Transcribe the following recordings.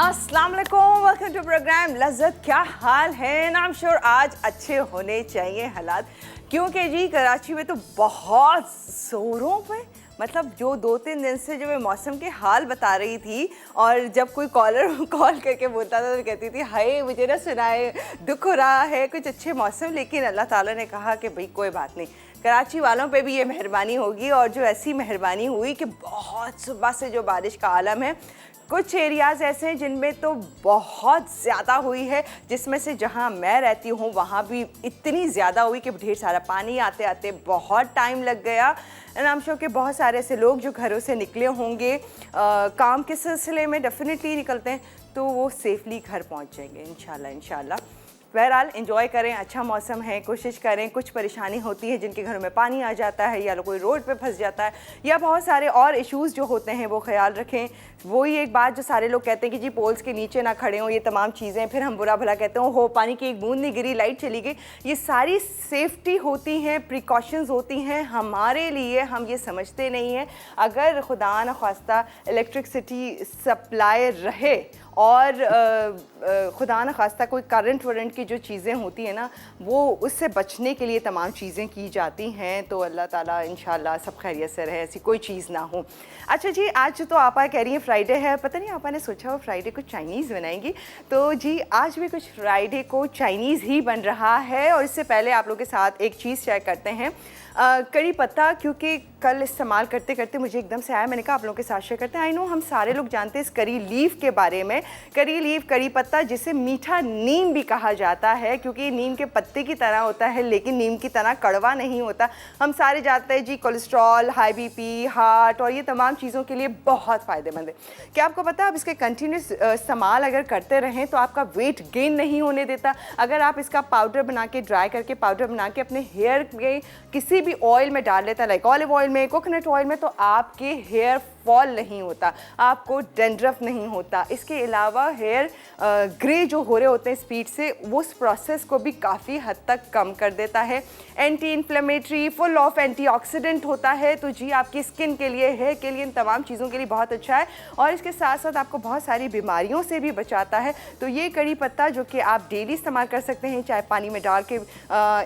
अस्सलाम वालेकुम, welcome to programme लज़्ज़त। क्या हाल है? आई एम श्योर आज अच्छे होने चाहिए हालात, क्योंकि जी कराची में तो बहुत ज़ोरों पे मतलब जो 2-3 दिन से जो मैं मौसम के हाल बता रही थी, और जब कोई कॉलर कॉल करके बोलता था तो कहती थी हाय मुझे ना सुनाए, दुख हो रहा है, कुछ अच्छे मौसम। लेकिन अल्लाह ताला ने कहा कि भाई कोई बात नहीं, कराची वालों पे भी ये मेहरबानी होगी। और जो ऐसी मेहरबानी हुई कि बहुत सुबह से जो बारिश का आलम है, कुछ एरियाज़ ऐसे हैं जिनमें तो बहुत ज़्यादा हुई है, जिसमें से जहां मैं रहती हूं वहां भी इतनी ज़्यादा हुई कि ढेर सारा पानी आते आते बहुत टाइम लग गया। एंड आई एम श्योर कि बहुत सारे ऐसे लोग जो घरों से निकले होंगे काम के सिलसिले में, डेफिनेटली निकलते हैं, तो वो सेफली घर पहुंच जाएंगे इंशाल्लाह इंशाल्लाह। बहरहाल एंजॉय करें, अच्छा मौसम है, कोशिश करें। कुछ परेशानी होती है जिनके घरों में पानी आ जाता है, या कोई रोड पे फंस जाता है, या बहुत सारे और इश्यूज़ जो होते हैं वो ख्याल रखें। वही एक बात जो सारे लोग कहते हैं कि जी पोल्स के नीचे ना खड़े हों, ये तमाम चीज़ें, फिर हम बुरा भला कहते हैं हो पानी की एक बूंद नहीं गिरी, लाइट चली गई। ये सारी सेफ्टी होती हैं, प्रिकॉशंस होती हैं हमारे लिए, हम ये समझते नहीं हैं। अगर खुदा न ख्वास्ता इलेक्ट्रिसिटी सप्लाई रहे और खुदा न खास्ता कोई करंट वरेंट की जो चीज़ें होती हैं ना, वो उससे बचने के लिए तमाम चीज़ें की जाती हैं। तो अल्लाह ताला इंशाल्लाह सब खैरियत से रहे, ऐसी कोई चीज़ ना हो। अच्छा जी, आज तो आपा कह रही हैं फ्राइडे है, पता नहीं आपा ने सोचा हो फ्राइडे को चाइनीज़ बनाएंगी, तो जी आज भी कुछ फ्राइडे को चाइनीज़ ही बन रहा है। और इससे पहले आप लोगों के साथ एक चीज़ शेयर करते हैं, कड़ी पत्ता, क्योंकि कल इस्तेमाल करते करते मुझे एकदम से आया, मैंने कहा आप लोगों के साथ शेयर करते हैं। आई नो हम सारे लोग जानते हैं इस करी लीफ के बारे में, करी लीफ, करी पत्ता, जिसे मीठा नीम भी कहा जाता है, क्योंकि नीम के पत्ते की तरह होता है लेकिन नीम की तरह कड़वा नहीं होता। हम सारे जानते हैं जी कोलेस्ट्रॉल, हाई बीपी, हार्ट और ये तमाम चीज़ों के लिए बहुत फ़ायदेमंद है। क्या आपको पता है आप इसके कंटिन्यूस इस्तेमाल अगर करते रहें तो आपका वेट गेन नहीं होने देता। अगर आप इसका पाउडर बना के, ड्राई करके पाउडर बना के अपने हेयर में किसी भी ऑयल में डाल लेता है, लाइक ऑलिव ऑयल में, कोकोनट ऑयल में, तो आपके हेयर फॉल नहीं होता, आपको डेंड्रफ नहीं होता। इसके अलावा हेयर ग्रे जो हो रहे होते हैं स्पीड से, वो उस प्रोसेस को भी काफ़ी हद तक कम कर देता है। Anti inflammatory, full of antioxidant होता है, तो जी आपकी स्किन के लिए, हेयर के लिए, इन तमाम चीज़ों के लिए बहुत अच्छा है। और इसके साथ साथ आपको बहुत सारी बीमारियों से भी बचाता है। तो ये कड़ी पत्ता जो कि आप डेली इस्तेमाल कर सकते हैं, चाहे पानी में डाल के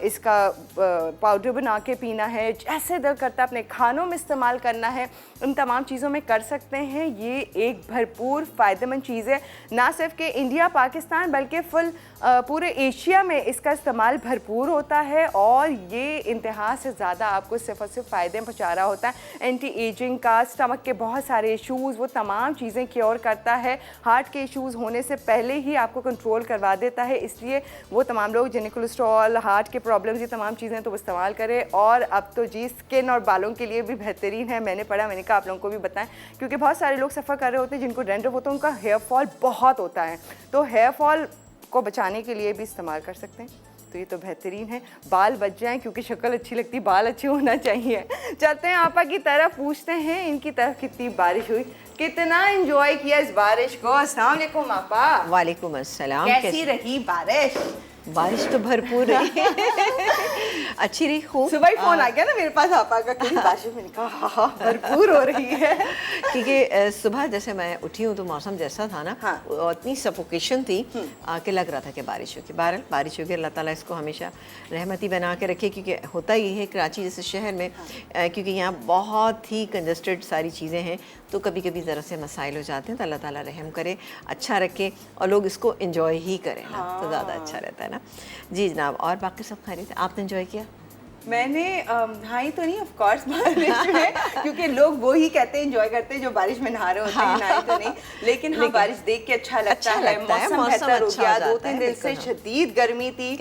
इसका पाउडर बना के पीना है, जैसे दिल करता है अपने खानों में इस्तेमाल करना है, इन तमाम चीज़ों में कर सकते हैं। ये एक भरपूर फ़ायदेमंद चीज़ है, ना सिर्फ कि इंडिया पाकिस्तान बल्कि फुल पूरे एशिया में इसका इस्तेमाल भरपूर होता है। और ये इंतहा से ज़्यादा आपको सिर्फ और सिर्फ फ़ायदे पहुँचा रहा होता है। एंटी एजिंग का, स्टमक के बहुत सारे इशूज़, वो तमाम चीज़ें क्योर करता है। हार्ट के इशूज़ होने से पहले ही आपको कंट्रोल करवा देता है। इसलिए वो तमाम लोग जिन्हें कोलेस्ट्रॉल, हार्ट के प्रॉब्लम्स, ये तमाम चीज़ें तो वो इस्तेमाल करें। और अब तो जी स्किन और बालों के लिए भी बेहतरीन है, मैंने पढ़ा, मैंने कहा आप लोगों को भी बताएं, क्योंकि बहुत सारे लोग सफ़र कर रहे होते हैं जिनको डैंड्रफ होता है, उनका हेयर फॉल बहुत होता है, तो हेयर फॉल को बचाने के लिए भी इस्तेमाल कर सकते हैं। तो ये तो बेहतरीन है, बाल बच जाएं, क्योंकि शक्ल अच्छी लगती, बाल अच्छे होना चाहिए। चलते हैं आपा की तरफ, पूछते हैं इनकी तरफ कितनी बारिश हुई, कितना एंजॉय किया इस बारिश को। अस्सलाम वालेकुम आपा। वालेकुम अस्सलाम। कैसी रही बारिश? बारिश तो भरपूर रही अच्छी रही, खूब। सुबह ही फोन आ गया ना मेरे पास आपा का, कि बारिश, मैंने कहा हाँ हाँ भरपूर हो रही है। क्योंकि सुबह जैसे मैं उठी हूँ तो मौसम जैसा था ना, हाँ। इतनी सफोकेशन थी कि लग रहा था कि बारिश होगी। बहरहाल बारिश होगी, अल्लाह ताला इसको हमेशा रहमती बना के रखे। क्योंकि होता ही है कराची जैसे शहर में, क्योंकि यहाँ बहुत ही कंजस्टेड सारी चीज़ें हैं, तो कभी कभी ज़रा से मसाइल हो जाते हैं। तो अल्लाह ताला रहम करे, अच्छा रखे और लोग इसको एंजॉय ही करें ना, तो ज़्यादा अच्छा रहता है ना। जी जनाब, और बाकी सब खैरियत? आपने एंजॉय किया? मैंने नहाई तो नहीं ऑफ कोर्स बारिश में, क्योंकि लोग वो ही कहते हैं एंजॉय करते हैं जो बारिश में नहा रहे होते हैं, नहाई तो नहीं। लेकिन हाँ, बारिश देख के अच्छा लगता है, मौसम बेहतर हो गया। 2-3 दिन से शदीद गर्मी थी,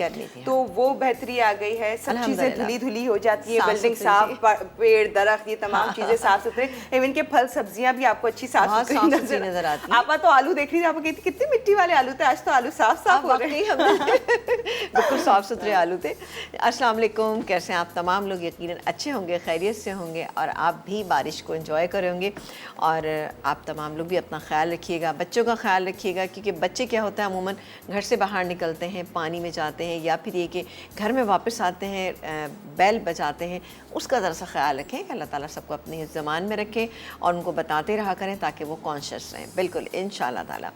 तो वो बेहतरी आ गई है, सब चीज़ें धुली धुली हो जाती है, बिल्डिंग साफ, पेड़ दरख्त, ये तमाम चीज़ें साफ सुथरे, इवन के फल सब्जियाँ भी आपको अच्छी साफ सुथरी नजर आती है। आपा तो आलू देख रही थी, आपको कहती कितनी मिट्टी वाले आलू थे, आज तो आलू साफ साफ हो रहे हैं। बिल्कुल साफ सुथरे आलू थे। अस्सलाम वालेकुम, कैसे से आप तमाम लोग यकीनन अच्छे होंगे, खैरियत से होंगे और आप भी बारिश को एंजॉय करें होंगे। और आप तमाम लोग भी अपना ख्याल रखिएगा, बच्चों का ख्याल रखिएगा, क्योंकि बच्चे क्या होता है अमूमन घर से बाहर निकलते हैं, पानी में जाते हैं या फिर ये कि घर में वापस आते हैं, बैल बजाते हैं, उसका ज़रा सा ख्याल रखें कि अल्लाह ताला सबको अपनी ज़मान में रखें और उनको बताते रहा करें ताकि वो कॉन्शियस रहें। बिल्कुल इंशाअल्लाह ताला।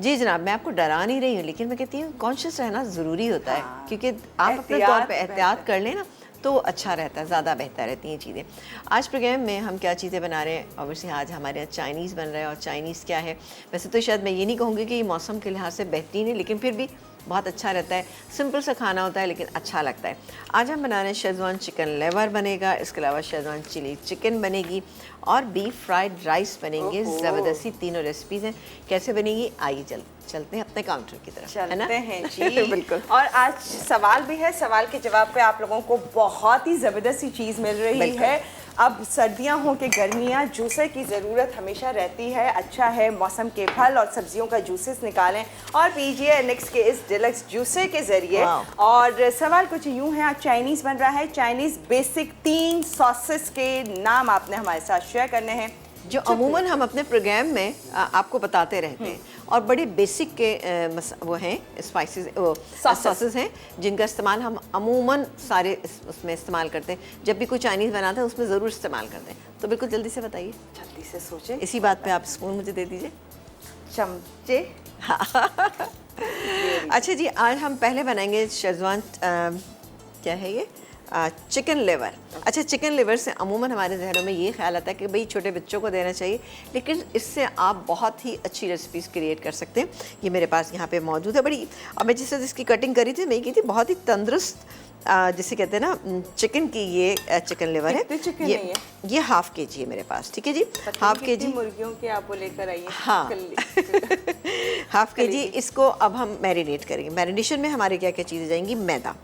जी जनाब, मैं आपको डरा नहीं रही हूँ, लेकिन मैं कहती हूँ कॉन्शियस रहना ज़रूरी होता है, क्योंकि आप अपने तौर पे एहतियात कर लें ना तो अच्छा रहता है, ज़्यादा बेहतर रहती हैं चीज़ें। आज प्रोग्राम में हम क्या चीज़ें बना रहे हैं, ऑब्वियसली आज हमारे यहाँ चाइनीज़ बन रहा है। और चाइनीज़ क्या है, वैसे तो शायद मैं ये नहीं कहूँगी कि ये मौसम के लिहाज से बेहतरीन है, लेकिन फिर भी बहुत अच्छा रहता है। सिंपल सा खाना होता है लेकिन अच्छा लगता है। आज हम बना रहे हैं शेज़वान चिकन लेवर बनेगा, इसके अलावा शेज़वान चिली चिकन बनेगी और बीफ फ्राइड राइस बनेंगे। ज़बरदस्ती तीनों रेसिपीज़ हैं। कैसे बनेगी, आइए चलते हैं अपने काउंटर की तरफ, है ना? चलते हैं जी। बिल्कुल। और आज सवाल भी है, सवाल के जवाब पे आप लोगों को बहुत ही ज़बरदस्त सी चीज़ मिल रही है। अब सर्दियां हो के गर्मियां, जूसे की ज़रूरत हमेशा रहती है। अच्छा है मौसम के फल और सब्जियों का जूसेस निकालें और पीजिए नेक्स्ट के इस डिलक्स जूसे के ज़रिए। और सवाल कुछ यूँ है, आज चाइनीज़ बन रहा है। चाइनीज़ बेसिक 3 सॉसेस के नाम आपने हमारे साथ शेयर करने हैं, जो अमूमन हम अपने प्रोग्राम में आपको बताते रहते हैं और बड़े बेसिक के वो हैं स्पाइसेस, सॉसेस हैं जिनका इस्तेमाल हम अमूमन सारे उसमें इस्तेमाल करते हैं। जब भी कोई चाइनीज़ बनाते हैं उसमें ज़रूर इस्तेमाल करते हैं। तो बिल्कुल जल्दी से बताइए, जल्दी से सोचें। इसी बात पे आप स्पून मुझे दे दीजिए, चमचे। अच्छा जी, आज हम पहले बनाएंगे शेज़वान क्या है ये, चिकन लिवर। अच्छा, चिकन लिवर से अमूमन हमारे जहनों में ये ख्याल आता है कि भाई छोटे बच्चों को देना चाहिए, लेकिन इससे आप बहुत ही अच्छी रेसिपीज़ क्रिएट कर सकते हैं। ये मेरे पास यहाँ पे मौजूद है बड़ी, और मैं जिससे इसकी कटिंग करी थी मैं की थी, बहुत ही तंदुरुस्त जिसे कहते हैं ना चिकन की ये चिकन लिवर है। ये हाफ के जी है मेरे पास, ठीक है जी, हाफ के जी मुर्गियों के आप वो लेकर आइए। हाँ हाफ के जी। इसको अब हम मैरिनेट करेंगे। मैरिनेशन में हमारे क्या क्या चीज़ें जाएंगी, मैदा।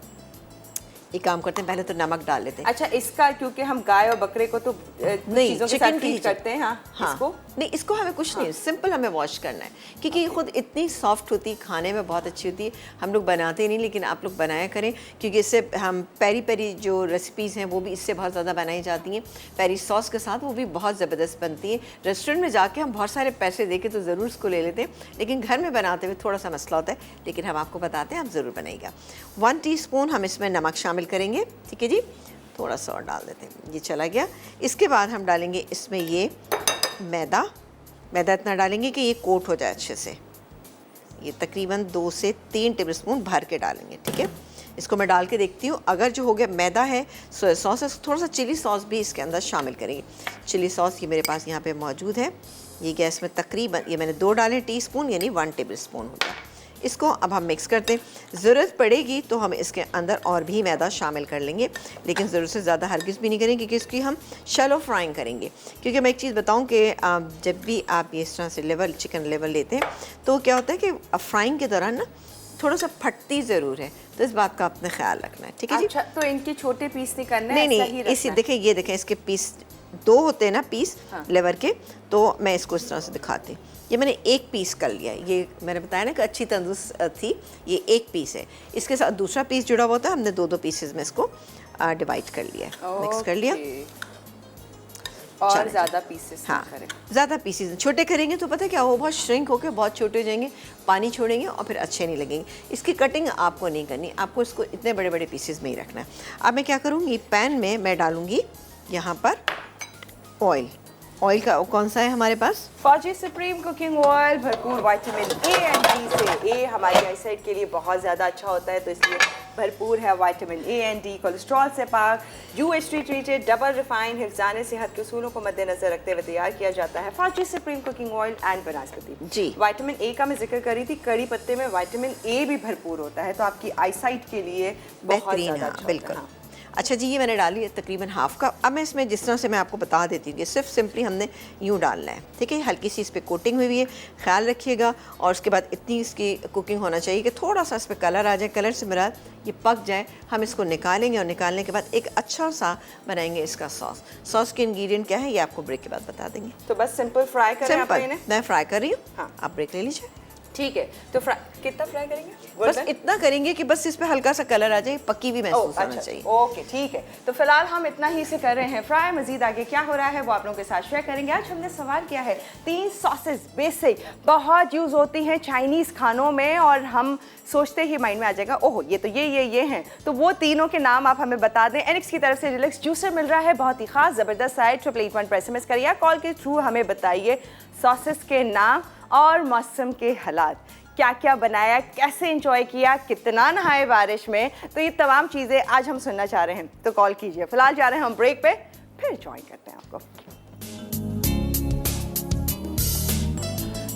एक काम करते हैं, पहले तो नमक डाल लेते हैं। अच्छा, इसका क्योंकि हम गाय और बकरे को तो नहीं, चिकन की करते हैं। हाँ। इसको नहीं, इसको हमें कुछ नहीं, सिंपल हमें वॉश करना है, क्योंकि ये खुद इतनी सॉफ्ट होती है, खाने में बहुत अच्छी होती है। हम लोग बनाते नहीं, लेकिन आप लोग बनाया करें, क्योंकि इससे हम पेरी पेरी जो रेसिपीज़ हैं वो भी इससे बहुत ज़्यादा बनाई जाती हैं। पेरी सॉस के साथ वो भी बहुत ज़बरदस्त बनती है। रेस्टोरेंट में जाके हम बहुत सारे पैसे दे के तो ज़रूर इसको ले लेते हैं, लेकिन घर में बनाते हुए थोड़ा सा मसला होता है, लेकिन हम आपको बताते हैं, आप ज़रूर बनाइएगा। 1 टीस्पून हम इसमें नमक शामिल करेंगे, ठीक है जी, थोड़ा सा और डाल देते हैं, ये चला गया। इसके बाद हम डालेंगे इसमें ये मैदा इतना डालेंगे कि ये कोट हो जाए अच्छे से। ये तकरीबन 2 से 3 टेबलस्पून भर के डालेंगे, ठीक है। इसको मैं डाल के देखती हूँ, अगर जो हो गया मैदा है, सोया सॉस है, थोड़ा सा चिली सॉस भी इसके अंदर शामिल करेंगे। चिली सॉस ये मेरे पास यहाँ पे मौजूद है। ये गैस में तकरीबन ये मैंने 2 डाले टीस्पून, यानी 1 टेबलस्पून हो गया। इसको अब हम मिक्स करते हैं। ज़रूरत पड़ेगी तो हम इसके अंदर और भी मैदा शामिल कर लेंगे, लेकिन ज़रूरत से ज़्यादा हरगिज़ भी नहीं करेंगे, क्योंकि इसकी हम शैलो फ्राइंग करेंगे। क्योंकि मैं एक चीज़ बताऊं कि जब भी आप ये इस तरह से लेवल चिकन लेवल लेते हैं तो क्या होता है कि फ्राइंग के दौरान ना थोड़ा सा फटती ज़रूर है, तो इस बात का आपने ख्याल रखना है, ठीक है जी। अच्छा, तो इनके छोटे पीस नहीं करने? नहीं, इसी देखें, ये देखें, इसके पीस 2 होते हैं ना पीस, हाँ, लेवर के। तो मैं इसको इस तरह से दिखाती हूँ। ये मैंने 1 पीस कर लिया है। ये मैंने बताया ना कि अच्छी तंदुरुस्त थी। ये 1 पीस है, इसके साथ दूसरा पीस जुड़ा हुआ था, हमने 2-2 पीसेस में इसको डिवाइड कर लिया, मिक्स कर लिया। और ज़्यादा पीसेस हाँ करें, ज़्यादा पीसेस छोटे करेंगे तो पता है क्या, वो बहुत श्रिंक होकर बहुत छोटे हो जाएंगे, पानी छोड़ेंगे और फिर अच्छे नहीं लगेंगे। इसकी कटिंग आपको नहीं करनी, आपको इसको इतने बड़े बड़े पीसेस में ही रखना है। अब मैं क्या करूँगी, पैन में मैं डालूँगी यहाँ पर ऑयल का कौन सा है हमारे पास, फौजी सुप्रीम कुकिंग ऑयल, भरपूर विटामिन ए एंड डी से। ए हमारी आईसाइट के लिए बहुत ज़्यादा अच्छा होता है, तो इसलिए भरपूर है vitamin A and D. Cholesterol से पाक, UHT ट्रीटेड, डबल रिफाइंड, हिफ्ज़ान सेहत के उसूलों को मद्देनजर रखते हुए तैयार किया जाता है Fauji supreme cooking oil and बनास्पति जी। विटामिन ए का मैं जिक्र करी थी, कड़ी पत्ते में विटामिन ए भी भरपूर होता है, तो आपकी आईसाइट के लिए बहुत ज़्यादा अच्छा बिल्कुल। हाँ। अच्छा जी, ये मैंने डाली है तकरीबन हाफ का। अब मैं इसमें जिस तरह से मैं आपको बता देती हूँ कि सिर्फ सिंपली हमने यूँ डालना है, ठीक है। हल्की सी इस पर कोटिंग हुई है, ख्याल रखिएगा। और उसके बाद इतनी इसकी कुकिंग होना चाहिए कि थोड़ा सा इस पर कलर आ जाए, कलर से मेरा ये पक जाए। हम इसको निकालेंगे और निकालने के बाद एक अच्छा सा बनाएंगे इसका सॉस के इंग्रेडिएंट क्या है ये आपको ब्रेक के बाद बता देंगे। तो बस सिंपल फ्राई करें आप इन्हें? मैं फ्राई कर रही हूँ, हाँ। आप ब्रेक ले लीजिए। ठीक है, तो कितना फ्राई करेंगे? बस गोल्डन? इतना करेंगे कि बस इस पे हल्का सा कलर आ जाए, पक्की भी महसूस होना अच्छा, चाहिए। ओके ठीक है। तो फिलहाल हम इतना ही से कर रहे हैं फ्राई। मजीद आगे क्या हो रहा है वो आप लोगों के साथ शेयर करेंगे। आज हमने सवाल किया है 3 सॉसेस बेसिक बहुत यूज होती हैं चाइनीज खानों में और हम सोचते ही माइंड में आ जाएगा ओहो ये तो ये हैं। तो वो तीनों के नाम आप हमें बता दें। एनिक्स की तरफ से रिलैक्स जूसर मिल रहा है, बहुत ही खास जबरदस्त साइड 8881 पर SMS करिए या कॉल के थ्रू हमें बताइए सॉसेस के नाम और मौसम के हालात, क्या क्या बनाया, कैसे एंजॉय किया, कितना नहाए बारिश में। तो ये तमाम चीज़ें आज हम सुनना चाह रहे हैं, तो कॉल कीजिए। फिलहाल जा रहे हैं हम ब्रेक पे, फिर ज्वाइन करते हैं आपको।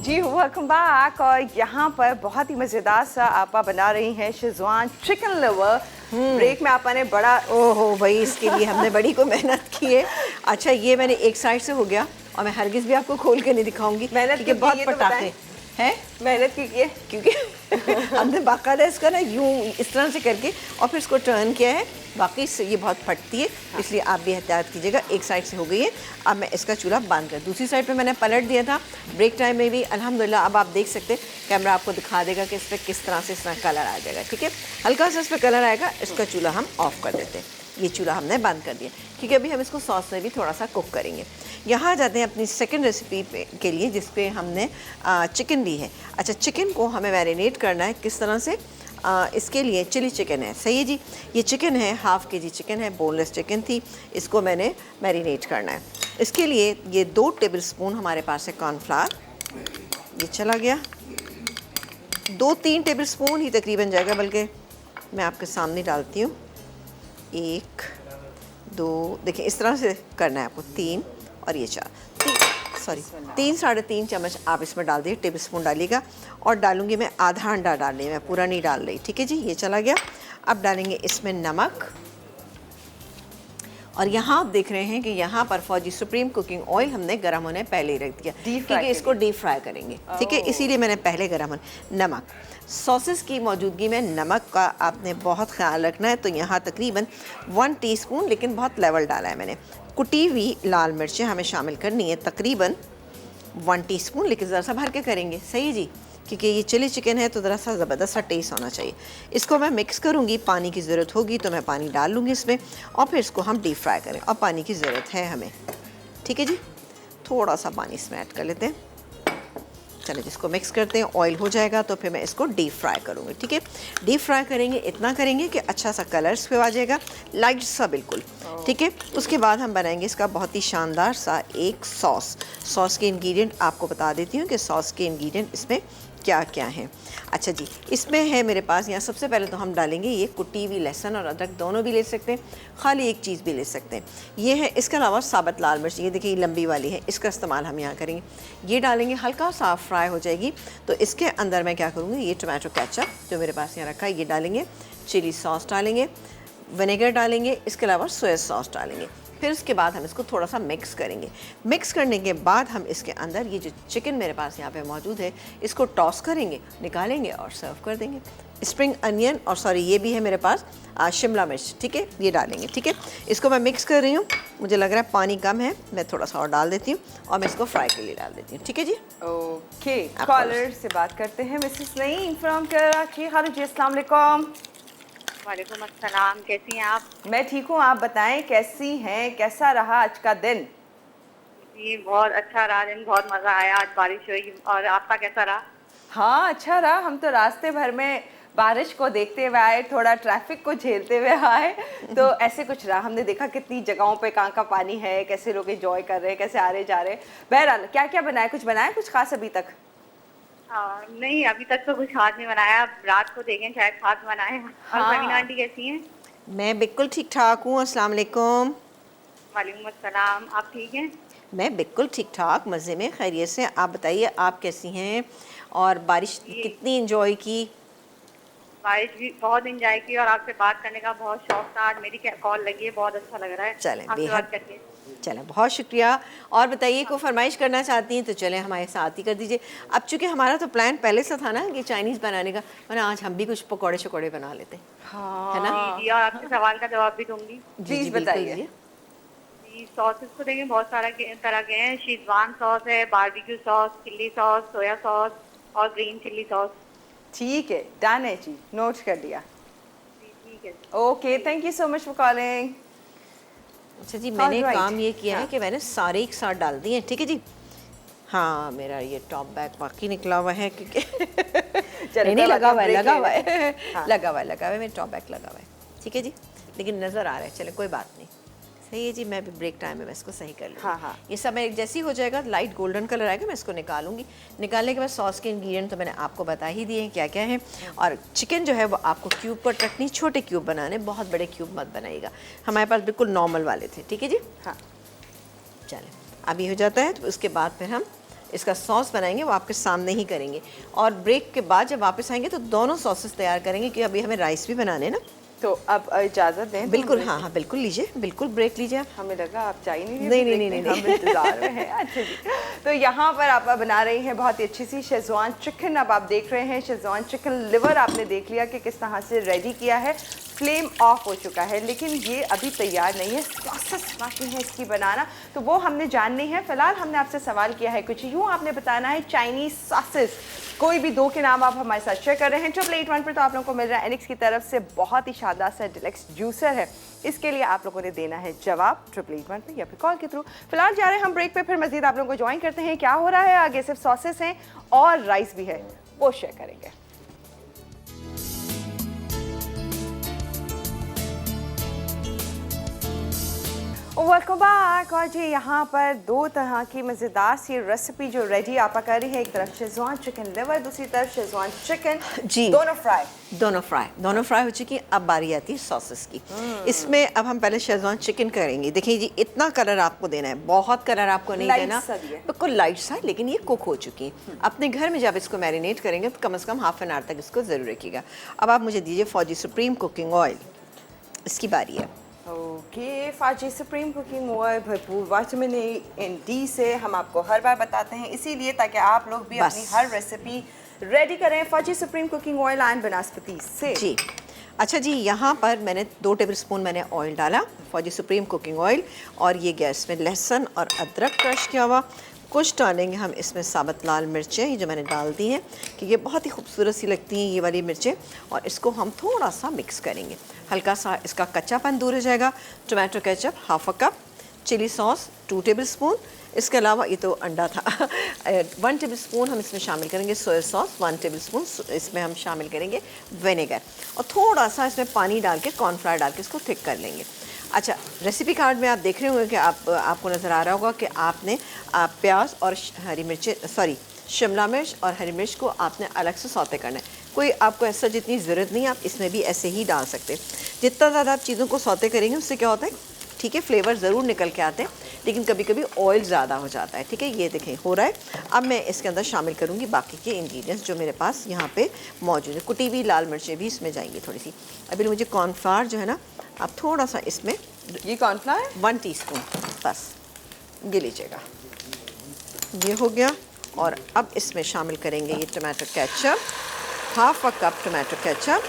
जी वेलकम बैक। और यहाँ पर बहुत ही मज़ेदार सा आपा बना रही हैं शेजवान चिकन लिवर। ब्रेक में आपा ने बड़ा ओहो भाई, इसके लिए हमने बड़ी को मेहनत की है। अच्छा ये मैंने एक साइड से हो गया और मैं हरगिज़ भी आपको खोल के नहीं दिखाऊंगी, मेहनत क्योंकि की बहुत ये तो पटाखे हैं। मेहनत की है क्योंकि हमने बाकायदा इसका ना यूं इस तरह से करके और फिर इसको टर्न किया है। बाकी इससे ये बहुत फटती है, इसलिए आप भी एहतियात कीजिएगा। एक साइड से हो गई है, अब मैं इसका चूल्हा बंद कर, दूसरी साइड पे मैंने पलट दिया था ब्रेक टाइम में भी। अल्हम्दुलिल्लाह अब आप देख सकते हैं, कैमरा आपको दिखा देगा कि इस पर किस तरह से इसका कलर आ जाएगा। ठीक है, हल्का सा इस पर कलर आएगा, इसका चूल्हा हम ऑफ कर देते हैं। ये चूल्हा हमने बंद कर दिया क्योंकि अभी हम इसको सॉस में भी थोड़ा सा कुक करेंगे। यहाँ आ जाते हैं अपनी सेकंड रेसिपी के लिए, जिस पे हमने चिकन ली है। अच्छा, चिकन को हमें मैरिनेट करना है किस तरह से। इसके लिए चिली चिकन है, सही है जी। ये चिकन है, हाफ़ kg चिकन है, बोनलेस चिकन थी, इसको मैंने मैरिनेट करना है। इसके लिए ये 2 टेबलस्पून हमारे पास है कॉर्नफ्लावर, ये चला गया। 2-3 टेबलस्पून ही तकरीबन जाएगा, बल्कि मैं आपके सामने डालती हूँ। 1 2 देखिए इस तरह से करना है आपको, 3 और ये 4, 3 साढ़े 3 चम्मच आप इसमें डाल दिए, टेबल स्पून डालिएगा। और डालूंगी मैं आधा अंडा डाल रही, मैं पूरा नहीं डाल रही। ठीक है जी, ये चला गया। अब डालेंगे इसमें नमक। और यहाँ आप देख रहे हैं कि यहाँ पर फौजी सुप्रीम कुकिंग ऑयल हमने गर्म होने पहले ही रख दिया, क्योंकि इसको डीप फ्राई करेंगे। ठीक है, इसीलिए मैंने पहले गर्म होने। नमक, सॉसेस की मौजूदगी में नमक का आपने बहुत ख्याल रखना है। तो यहाँ तकरीबन 1 टीस्पून, लेकिन बहुत लेवल डाला है मैंने। कुटी हुई लाल मिर्चें हमें शामिल करनी है, तकरीबन 1 टीस्पून, लेकिन ज़रा सा भर के करेंगे, सही जी, क्योंकि ये चिली चिकन है तो ज़रा सा ज़बरदस्त सा टेस्ट होना चाहिए। इसको मैं मिक्स करूँगी, पानी की ज़रूरत होगी तो मैं पानी डाल लूँगी इसमें, और फिर इसको हम डीप फ्राई करें। और पानी की ज़रूरत है हमें, ठीक है जी। थोड़ा सा पानी इसमें ऐड कर लेते हैं। चलिए जिसको मिक्स करते हैं, ऑयल हो जाएगा तो फिर मैं इसको डीप फ्राई करूँगी। ठीक है, डीप फ्राई करेंगे, इतना करेंगे कि अच्छा सा कलर इस पर आ जाएगा, लाइट सा बिल्कुल। ठीक है, उसके बाद हम बनाएंगे इसका बहुत ही शानदार सा एक सॉस के इंग्रेडिएंट आपको बता देती हूँ कि सॉस के इंग्रेडिएंट इसमें क्या क्या हैं। अच्छा जी, इसमें है मेरे पास यहाँ सबसे पहले तो हम डालेंगे ये कुटी हुई लहसुन और अदरक, दोनों भी ले सकते हैं, खाली एक चीज़ भी ले सकते हैं, ये है। इसके अलावा साबुत लाल मिर्च, ये देखिए लंबी वाली है, इसका इस्तेमाल हम यहाँ करेंगे। ये डालेंगे, हल्का सा फ्राई हो जाएगी तो इसके अंदर मैं क्या करूँगी, ये टमाटो केचप जो मेरे पास यहाँ रखा है ये डालेंगे, चिली सॉस डालेंगे, विनेगर डालेंगे, इसके अलावा सोया सॉस डालेंगे। फिर उसके बाद हम इसको थोड़ा सा मिक्स करेंगे। मिक्स करने के बाद हम इसके अंदर ये जो चिकन मेरे पास यहाँ पे मौजूद है इसको टॉस करेंगे, निकालेंगे और सर्व कर देंगे। स्प्रिंग अनियन और सॉरी ये भी है मेरे पास शिमला मिर्च, ठीक है, ये डालेंगे। ठीक है, इसको मैं मिक्स कर रही हूँ, मुझे लग रहा है पानी कम है, मैं थोड़ा सा और डाल देती हूँ और मैं इसको फ्राई के लिए डाल देती हूँ। ठीक है जी, ओके। कॉलर से बात करते हैं, Mrs Naeem from Karachi. Hello जी, अस्सलाम वालेकुम। वालेकुम अस्सलाम, कैसी हैं आप? मैं ठीक हूँ, आप बताएं कैसी हैं, कैसा रहा आज का दिन? जी बहुत अच्छा रहा दिन, बहुत मज़ा आया, आज बारिश हुई। और आपका कैसा रहा? हाँ अच्छा रहा, हम तो रास्ते भर में बारिश को देखते हुए आए, थोड़ा ट्रैफिक को झेलते हुए आए, तो ऐसे कुछ रहा। हमने देखा कितनी जगहों पे कहाँ का पानी है, कैसे लोग एंजॉय कर रहे हैं, कैसे आ रहे जा रहे हैं। बहरहाल क्या क्या बनाया, कुछ बनाया कुछ खास अभी तक? नहीं अभी तक तो कुछ खास नहीं बनाया, रात को देखें शायद खास बनाए। और समीना आंटी कैसी हैं? मैं बिल्कुल ठीक ठाक हूँ, अस्सलाम वालेकुम। वालेकुम अस्सलाम, आप ठीक हैं? मैं बिल्कुल ठीक ठाक, मज़े में, खैरियत से। आप बताइए आप कैसी हैं, और बारिश कितनी एंजॉय की? बारिश भी बहुत एंजॉय की और आपसे बात करने का बहुत शौक था। आज मेरी कॉल लगी है, बहुत अच्छा लग रहा है चलें, आपसे बात करके। चलें, बहुत शुक्रिया। और बताइए, कोई फरमाइश करना चाहती हैं तो चलें हमारे साथ ही कर दीजिए। अब चूँकि हमारा तो प्लान पहले से था ना कि चाइनीज़ बनाने का, वरना आज हम भी कुछ पकौड़े शकौड़े बना लेते, हाँ है ना? जी, और आपके सवाल का जवाब भी दूंगी। प्लीज बिल्कुल बताइए। जी, सॉसेस तो देखिए बहुत सारा तरह के हैं। शेजवान सॉस है, barbecue sauce, chilli sauce, soya sauce, और ग्रीन चिल्ली सॉस। ठीक है, डन है जी, नोट कर दिया। ठीक है। Okay, thank you so much for calling. अच्छा जी, मैंने Alright. काम ये किया है हाँ. कि मैंने सारे एक साथ डाल दिए हैं, ठीक है जी। हाँ, मेरा ये टॉप बैग बाकी निकला हुआ है क्योंकि नहीं लगा हुआ है, लगा हुआ है, लगा हुआ है, लगा हुआ है, मेरा टॉप बैग लगा हुआ है, ठीक है जी। लेकिन नज़र आ रहा है, चले कोई बात नहीं, सही है जी। मैं भी ब्रेक टाइम में मैं इसको सही कर लूँगी। हाँ, हाँ। ये सब मैं जैसे ही हो जाएगा, लाइट गोल्डन कलर आएगा, मैं इसको निकालूंगी। निकालने के बाद सॉस के इंग्रेडिएंट तो मैंने आपको बता ही दिए हैं क्या क्या है। और चिकन जो है वो आपको क्यूब पर रखनी, छोटे क्यूब बनाने, बहुत बड़े क्यूब मत बनाइएगा। हमारे पास बिल्कुल नॉर्मल वाले थे, ठीक है जी। हाँ, चलें, अभी हो जाता है तो उसके बाद फिर हम इसका सॉस बनाएंगे, वो आपके सामने ही करेंगे। और ब्रेक के बाद जब वापस आएंगे तो दोनों सॉसेस तैयार करेंगे, क्योंकि अभी हमें राइस भी बनाने हैं ना। तो अब इजाज़त दें। बिल्कुल, हाँ हाँ, बिल्कुल लीजिए, बिल्कुल ब्रेक लीजिए आप। हमें लगा आप जा ही नहीं नहीं, रही। नहीं, नहीं, हम नहीं। इंतजार में हैं। अच्छा जी, तो यहाँ पर आप बना रही हैं बहुत ही अच्छी सी शेजवान चिकन। अब आप देख रहे हैं शेजवान चिकन लिवर, आपने देख लिया कि किस तरह से रेडी किया है। फ्लेम ऑफ हो चुका है, लेकिन ये अभी तैयार नहीं है, प्रोसेस बाकी है इसकी बनाना, तो वो हमने जाननी है। फिलहाल हमने आपसे सवाल किया है कुछ यूँ, आपने बताना है चाइनीज सॉसेस, कोई भी दो के नाम आप हमारे साथ शेयर कर रहे हैं। 888 पर तो आप लोगों को मिल रहा है एनिक्स की तरफ से बहुत ही शानदार सा डिलेक्स जूसर है। इसके लिए आप लोगों ने देना है जवाब 888 पे या फिर कॉल के थ्रू। फिलहाल जा रहे हैं हम ब्रेक पे, फिर मजीद आप लोगों को ज्वाइन करते हैं। क्या हो रहा है आगे, सिर्फ सॉसेस हैं और राइस भी है, वो शेयर करेंगे। Welcome back. और जी यहाँ पर दो तरह की मज़ेदार सी रेसिपी जो रेडी आपा कर रही है, एक तरफ शेजवान चिकन लिवर, दूसरी तरफ शेजवान चिकन जी, दोनों फ्राई दोनों फ्राई हो चुकी है। अब बारी आती है सॉसेस की। इसमें अब हम पहले शेजवान चिकन करेंगे। देखिए जी, इतना कलर आपको देना है, बहुत कलर आपको नहीं Light देना, सा दिया। बिल्कुल लाइट सा, लेकिन ये कुक हो चुकी है। अपने घर में जब इसको मैरिनेट करेंगे तो कम से कम हाफ एन आवर तक इसको ज़रूर रखिएगा। अब आप मुझे दीजिए फौजी सुप्रीम कुकिंग ऑयल, इसकी बारी है। ओके, फाजी सुप्रीम कुकिंग ऑयल भरपूर विटामिन ए एंड डी से हम आपको हर बार बताते हैं, इसीलिए ताकि आप लोग भी बस। अपनी हर रेसिपी रेडी करें फाजी सुप्रीम कुकिंग ऑयल एंड बनास्पति से। जी, अच्छा जी, यहाँ पर मैंने 2 टेबल स्पून मैंने ऑयल डाला, फौजी सुप्रीम कुकिंग ऑयल। और ये गैस में लहसुन और अदरक क्रश किया हुआ। कुछ डालेंगे हम इसमें साबुत लाल मिर्चें, ये जो मैंने डाल दी हैं, कि ये बहुत ही खूबसूरत सी लगती हैं ये वाली मिर्चें। और इसको हम थोड़ा सा मिक्स करेंगे, हल्का सा इसका कच्चापन दूर हो जाएगा। Tomato ketchup half a cup, chilli sauce 2 tablespoon, इसके अलावा ये तो अंडा था 1 टेबल स्पून हम इसमें शामिल करेंगे सोया सॉस, 1 टेबल स्पून इसमें हम शामिल करेंगे विनेगर, और थोड़ा सा इसमें पानी डाल के कॉर्नफ्लावर डाल के इसको थिक कर लेंगे। अच्छा, रेसिपी कार्ड में आप देख रहे होंगे कि आपको नज़र आ रहा होगा कि आपने प्याज और हरी मिर्चें, सॉरी शिमला मिर्च और हरी मिर्च को आपने अलग से सौते करना है। कोई आपको ऐसा जितनी ज़रूरत नहीं, आप इसमें भी ऐसे ही डाल सकते हैं। जितना ज़्यादा आप चीज़ों को सौते करेंगे उससे क्या होता है, ठीक है, फ्लेवर ज़रूर निकल के आते हैं, लेकिन कभी कभी ऑयल ज़्यादा हो जाता है। ठीक है, ये देखें हो रहा है। अब मैं इसके अंदर शामिल करूँगी बाकी के इंग्रेडिएंट्स जो मेरे पास यहाँ पे मौजूद है। कुटी हुई लाल मिर्चें भी इसमें जाएंगी थोड़ी सी। अभी मुझे कॉर्नफ्लावर जो है ना, आप थोड़ा सा इसमें, ये कॉर्नफ्लावर 1 टीस्पून बस, ये लीजिएगा, ये हो गया। और अब इसमें शामिल करेंगे ये tomato ketchup, half a cup tomato ketchup,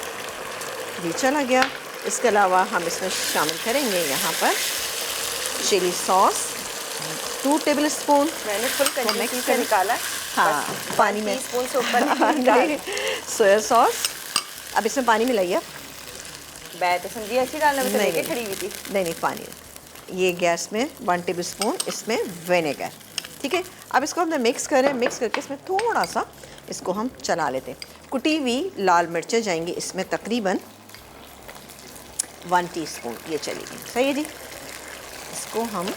ये चला गया। इसके अलावा हम इसमें शामिल करेंगे यहाँ पर चिली सॉस 2 टेबल स्पून। मैंने फुल कंसिस्टेंसी से निकाला, हाँ, पानी में स्पून से ऊपर नहीं डाला। सोया सॉस, अब इसमें पानी मिलाइए। मैं तो समझी ऐसी डालना में लेके खड़ी हुई थी। नहीं, पानी। ये गैस में 1 टेबल स्पून इसमें विनेगर, ठीक है। अब इसको हमने मिक्स करें, मिक्स करके इसमें थोड़ा सा इसको हम चला लेते हैं। कुटी हुई लाल मिर्चें जाएंगी इसमें तकरीबन 1 टीस्पून, ये चलेगी, सही है जी। इसको हम,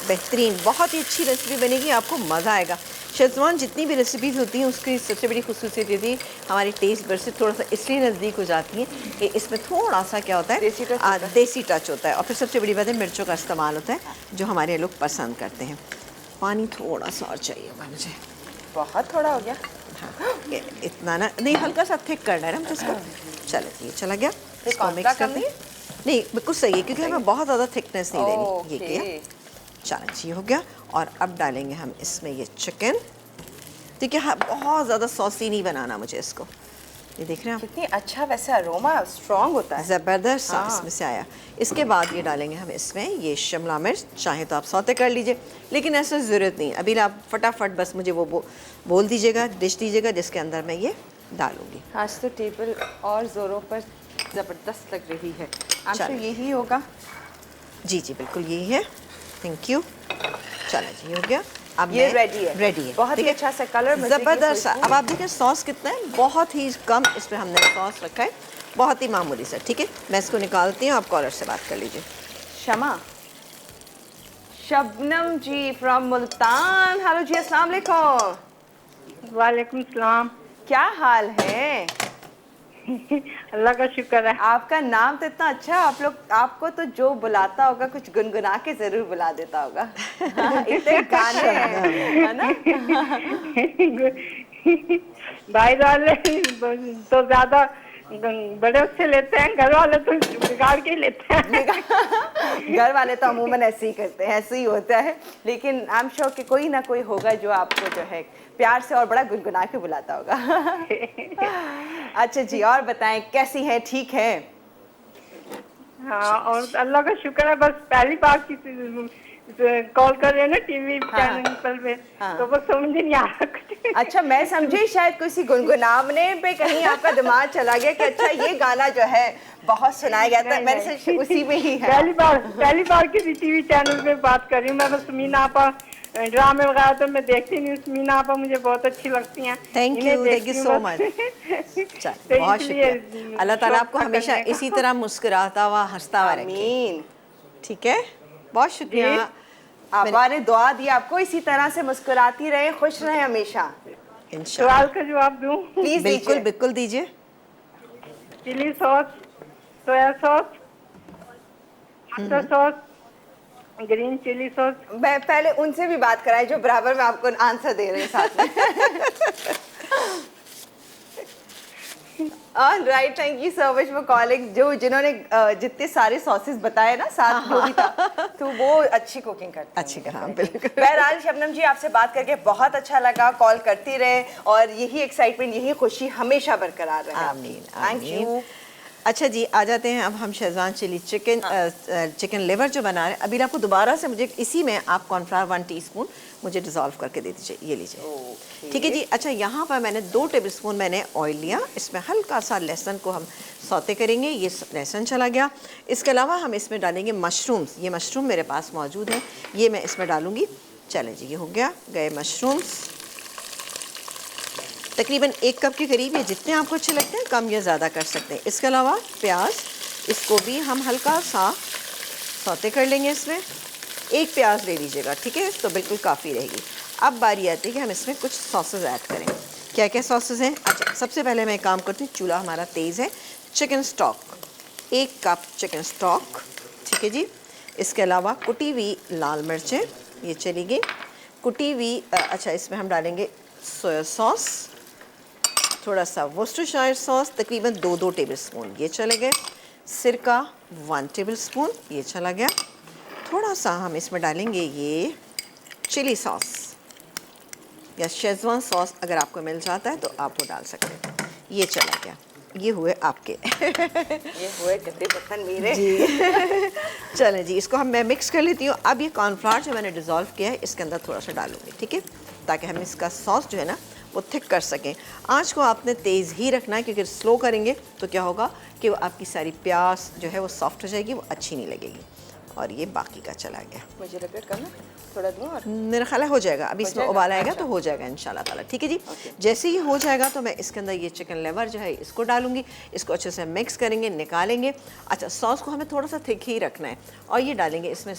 बेहतरीन, बहुत ही अच्छी रेसिपी बनेगी, आपको मज़ा आएगा। शेज़वान जितनी भी रेसिपीज़ होती हैं उसकी सबसे बड़ी खूबसूरती होती है हमारी टेस्ट बड से थोड़ा सा इसलिए नज़दीक हो जाती है कि इसमें थोड़ा सा क्या होता है, देसी टच होता है। और फिर सबसे बड़ी बात है मिर्चों का इस्तेमाल होता है जो हमारे लोग पसंद करते हैं। पानी थोड़ा सा और चाहिए होगा मुझे, बहुत थोड़ा हो गया। हाँ, इतना ना, नहीं, हल्का सा थिक करना है ना इसको। चलो, ये चला गया, इसको मिक्स कर दें। नहीं, बिल्कुल सही है, क्योंकि हमें बहुत ज़्यादा थिकनेस नहीं देनी। ये किया, चलो जी, हो गया। और अब डालेंगे हम इसमें ये चिकन। ठीक है, हाँ, बहुत ज़्यादा सॉसी नहीं बनाना मुझे इसको, ये देख रहे हैं आप, कितनी अच्छा वैसे अरोमा स्ट्रॉन्ग होता है। ज़बरदस्त सा हाँ। इसमें से आया। इसके बाद ये डालेंगे हम इसमें ये शिमला मिर्च, चाहे तो आप सौते कर लीजिए, लेकिन ऐसा ज़रूरत नहीं। अभी आप फटाफट बस मुझे वो बोल दीजिएगा, डिश दीजिएगा जिसके अंदर मैं ये डालूंगी। आज तो टेबल और ज़ोरों पर ज़बरदस्त लग रही है। आप तो चलो। यही होगा। जी जी बिल्कुल यही है। Thank you. चलो जी, हो गया। अब ये मैं- रेडी है। रेडी है। बहुत ही ठीक है? अच्छा सा कलर, मज़े की ज़बरदस्त सा। खुशबू। अब आप देखें सॉस कितना है, बहुत ही कम इस पर हमने सॉस रखा है, बहुत ही मामूली सा। ठीक है, मैं इसको निकालती हूँ, आप कॉलर से बात कर लीजिए। शमा, शबनम जी फ्रॉम मुल्तान। हेलो जी, अस्सलाम वालेकुम। वालेकुम सलाम। क्या हाल है? अल्लाह का शुक्र है। आपका नाम तो इतना अच्छा है, आप लोग, आपको तो जो बुलाता होगा कुछ गुनगुना के जरूर बुला देता होगा। इतने गाने हैं, है ना? भाई वाले तो ज्यादा बड़े उससे लेते हैं, घर वाले तो बिगाड़ के ही लेते हैं। घर वाले तो अमूमन ऐसे ही करते हैं, ऐसे ही होता है, लेकिन आई एम श्योर कि कोई ना कोई होगा जो आपको जो है प्यार से और बड़ा गुनगुना के बुलाता होगा। अच्छा जी, और बताएं कैसी है? ठीक है? हाँ, और अल्लाह का शुक्र है। बस पहली बार किसी कॉल कर रहे हैं ना टीवी चैनल पे, हाँ। तो बस समझ नहीं आ रहा कुछ। अच्छा, मैं समझी शायद किसी गुनगुनाने पे कहीं आपका दिमाग चला गया कि अच्छा ये गाना जो है बहुत सुनाया गया था, नहीं, मैंने नहीं। सोचा उसी में ही है। पहली बार किसी टीवी चैनल पे बात कर रही हूँ मैं। बस मीना आपा ड्रामे वगैरह तो मैं देखती नहीं हूँ, मीना आपा मुझे बहुत अच्छी लगती हैं। थैंक इन्हें यू देखती हूँ सो बस। मच। तो बहुत इसलिए शुक्रिया। अल्लाह ताला शौक आपको था हमेशा करने का। इसी तरह मुस्कुराता हुआ हंसता हुआ रखे। आमीन। ठीक है, बहुत शुक्रिया। आपा ने दुआ दी आपको इसी तरह से मुस्कुराती रहे, खुश रहे हमेशा। इंशाल्लाह सवाल का जवाब दूँ? प्लीज बिल्कुल दीजिए। बिल्कुल दीजिए। Chilli sauce, soya sauce, mustard sauce, green chilli sauce. मैं पहले उनसे भी बात कराई जो बराबर में आपको आंसर दे रहे हैं साथ में। All right, thank you so much for calling. जिन्होंने जितने सारे सॉसेस बताए ना साथ जो भी था, तो वो अच्छी कुकिंग करते हैं। अच्छी हाँ बिल्कुल। बहरहाल शबनम जी, आपसे बात करके बहुत अच्छा लगा। कॉल करती रहे और यही एक्साइटमेंट, यही खुशी हमेशा बरकरार रहे। आमीन थैंक यू। अच्छा जी, आ जाते हैं अब हम शेजवान चिली चिकन लिवर जो बना रहे हैं। अभी आपको दोबारा से मुझे इसी में आप कॉर्नफ्लावर 1 टीस्पून मुझे डिज़ोल्व करके दे दीजिए, ये लीजिए। ठीक है जी। अच्छा, यहाँ पर मैंने 2 टेबलस्पून मैंने ऑयल लिया, इसमें हल्का सा लहसुन को हम सौते करेंगे। ये लहसुन चला गया। इसके अलावा हम इसमें डालेंगे मशरूम्स। ये मशरूम मेरे पास मौजूद है, ये मैं इसमें डालूँगी। चलें जी, ये हो गया, गए मशरूम्स तकरीबन 1 कप के करीब। ये जितने आपको अच्छे लगते हैं कम या ज़्यादा कर सकते हैं। इसके अलावा प्याज, इसको भी हम हल्का सा सौते कर लेंगे। इसमें 1 प्याज ले लीजिएगा, ठीक है, तो बिल्कुल काफ़ी रहेगी। अब बारी आती है कि हम इसमें कुछ सॉसेज ऐड करें। क्या क्या सॉसेज हैं? अच्छा, सबसे पहले मैं एक काम करती हूँ, चूल्हा हमारा तेज़ है। Chicken stock, 1 cup chicken stock, ठीक है जी। इसके अलावा कुटी हुई लाल मिर्चें, ये चली गई। कुटी हुई अच्छा, इसमें हम डालेंगे सोया सॉस, थोड़ा सा वोस्टरशायर सॉस, तकरीबन 2-2 टेबलस्पून, ये चले गए। सिरका 1 टेबलस्पून, ये चला गया। थोड़ा सा हम इसमें डालेंगे ये चिली सॉस या शेजवान सॉस, अगर आपको मिल जाता है तो आप वो डाल सकते हैं। ये चला गया। ये हुए आपके। ये हुए गद्दे बर्तन मेरे जी। चलें जी, इसको मैं मिक्स कर लेती हूँ। अब ये कॉर्नफ्लावर जो मैंने डिज़ोल्व किया है इसके अंदर थोड़ा सा डालूंगी, ठीक है, ताकि हम इसका सॉस जो है ना वो थिक कर सकें। आँच को आपने तेज़ ही रखना है, क्योंकि स्लो करेंगे तो क्या होगा कि वो आपकी सारी प्याज जो है वो सॉफ्ट हो जाएगी, वो अच्छी नहीं लगेगी। और ये बाकी का चला गया। मुझे लग रहा है थोड़ा दूँ और मेरा ख्याल है हो जाएगा। अभी इसमें उबाल आएगा तो हो जाएगा इंशाल्लाह ताला, ठीक है जी। जैसे ही हो जाएगा तो मैं इसके अंदर ये चिकन लिवर जो है इसको डालूंगी। इसको अच्छे से मिक्स करेंगे, निकालेंगे। अच्छा, सॉस को हमें थोड़ा सा थिक ही रखना है। और ये डालेंगे इसमें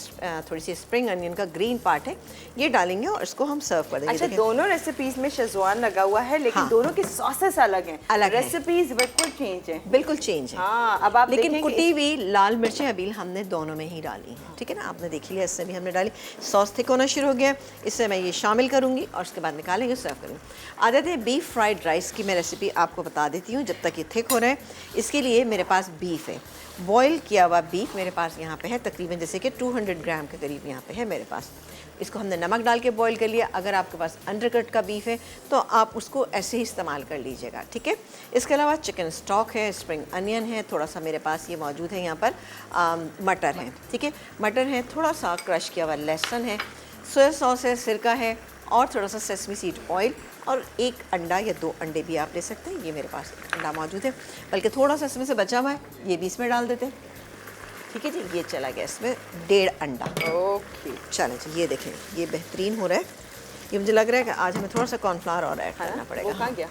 थोड़ी सी स्प्रिंग अनियन का ग्रीन पार्ट है, ये डालेंगे और इसको हम सर्व कर देंगे। अच्छा, दोनों रेसिपीज में शेजवान लगा हुआ है, लेकिन हाँ। दोनों के सॉसेस अलग हैं, अलग हैं। रेसिपीज बिल्कुल चेंज है। बिल्कुल चेंज है। हाँ, अब आप लेकिन देखें कि कुटी हुई लाल मिर्चें अभी हमने दोनों में ही डाली हैं, ठीक है ना, आपने देख लिया, इससे भी हमने डाली। सॉस थिक होना शुरू हो गया, इससे मैं ये शामिल करूँगी और उसके बाद निकालेंगे, सर्व करूँगी। आ जाते हैं बीफ फ्राइड राइस की मैं रेसिपी आपको बता देती हूँ जब तक ये थिक हो रहा है। इसके लिए मेरे पास बीफ है बॉईल किया हुआ बीफ मेरे पास यहाँ पे है तकरीबन जैसे कि 200 ग्राम के करीब यहाँ पे है मेरे पास। इसको हमने नमक डाल के बॉईल कर लिया। अगर आपके पास अंडरकट का बीफ है तो आप उसको ऐसे ही इस्तेमाल कर लीजिएगा, ठीक है। इसके अलावा चिकन स्टॉक है, स्प्रिंग अनियन है, थोड़ा सा मेरे पास ये मौजूद है यहाँ पर, मटर है, ठीक है, मटर है, थोड़ा सा क्रश किया हुआ लहसुन है, सोया सॉस है, सिरका है और थोड़ा सा सेसमी सीड ऑयल और एक अंडा या 2 अंडे भी आप ले सकते हैं। ये मेरे पास एक अंडा मौजूद है, बल्कि थोड़ा सा इसमें से बचा हुआ है, ये भी इसमें डाल देते हैं, ठीक है जी। ये चला गया इसमें 1.5 अंडा। ओके, चलें जी, ये देखें ये बेहतरीन हो रहा है। ये मुझे लग रहा है कि आज हमें थोड़ा सा कॉर्नफ्लावर और ऐड करना पड़ेगा। वो कहाँ गया?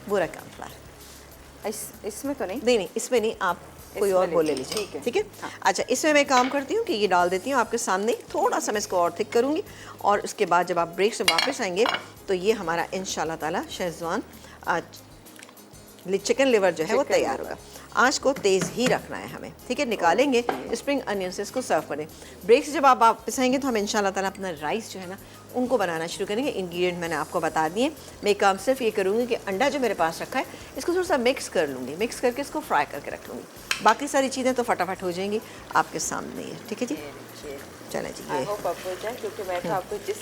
बुरा कॉर्नफ्लावर इसमें तो नहीं? नहीं, इसमें नहीं, आप कोई और बोल ले लीजिए, ठीक है, ठीक है। अच्छा, इसमें मैं काम करती हूँ कि ये डाल देती हूँ आपके सामने, थोड़ा सा मैं इसको और थिक करूँगी और उसके बाद जब आप ब्रेक से वापस आएंगे तो ये हमारा इंशाल्लाह ताला शेज़वान चिकन लिवर जो है वो तैयार होगा। आँच को तेज़ ही रखना है हमें, ठीक है। निकालेंगे स्प्रिंग अनियन से, इसको सर्व करें। ब्रेक से जब आप वापस आएंगे तो हम इंशाल्लाह ताला अपना राइस जो है ना उनको बनाना शुरू करेंगे। इंग्रेडिएंट मैंने आपको बता दिए। मैं काम सिर्फ ये करूँगी कि अंडा जो मेरे पास रखा है इसको थोड़ा सा मिक्स कर लूँगी, मिक्स करके इसको फ्राई करके रख लूँगी। बाकी सारी चीज़ें तो फटाफट हो जाएंगी आपके सामने ही, ठीक है जी। चलें जी, ये क्योंकि मैं तो आपको जिस